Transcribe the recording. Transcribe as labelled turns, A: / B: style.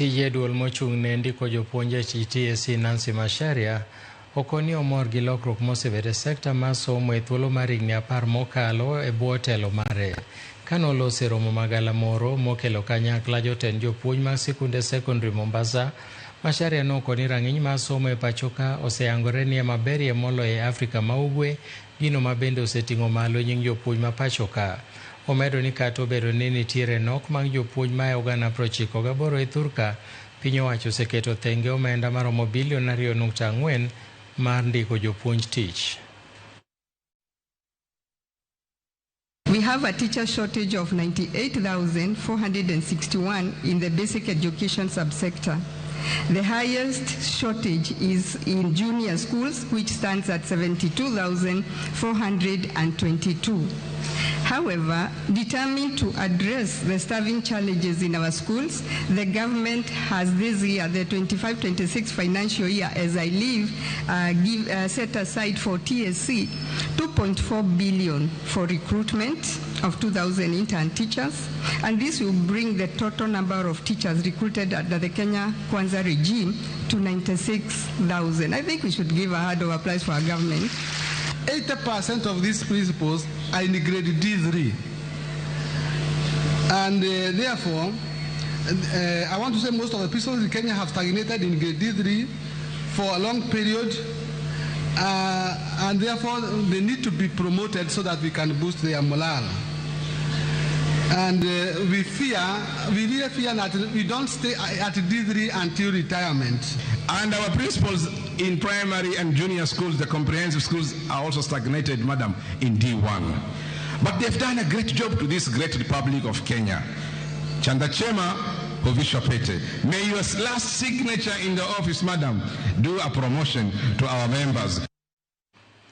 A: Jatije duol mochung' ne ndiko jopuonje TSC Nancy Macharia okoni omor gi lokruok mosebede sekta mar somo e thuolo mar higni 10 mokalo e bwo telo mare. Kanoloso romo magala moro mokelo kanyakla jotend jopuonj mag sikunde secondary Mombasa, Macharia nokoni rang'iny mar somo e pachoka oseyangore ni maberie moloyo e Afrika ma Ugwe, gino ma bende oseting'o malo nying jopuonj ma pachoka. Omedo ni kata obedo ni nitiere nok mag jopuonj ma ogana 98 e thurka, piny owacho oseketo thenge omenda maromo bilion 2.4 mar ndiko jopuonj tich.
B: We have a teacher shortage of 98,461 in the basic education subsector. The highest shortage is in junior schools, which stands at 72,422. However, determined to address the staffing challenges in our schools, the government has this year, the 25-26 financial year, as I live, set aside for TSC 2.4 billion for recruitment of 2,000 intern teachers, and this will bring the total number of teachers recruited under the Kenya Kwanza regime to 96,000. I think we should give a hand of applause for our government.
C: 80% of these principals are in grade D3. And therefore, I want to say most of the principals in Kenya have stagnated in grade D3 for a long period. And therefore, they need to be promoted so that we can boost their morale. And we really fear that we don't stay at D3 until retirement.
D: And our principals in primary and junior schools, the comprehensive schools, are also stagnated, madam, in D1. But they've done a great job to this great Republic of Kenya. Chanda Chema Hovisha Pete, may your last signature in the office, madam, do a promotion to our members.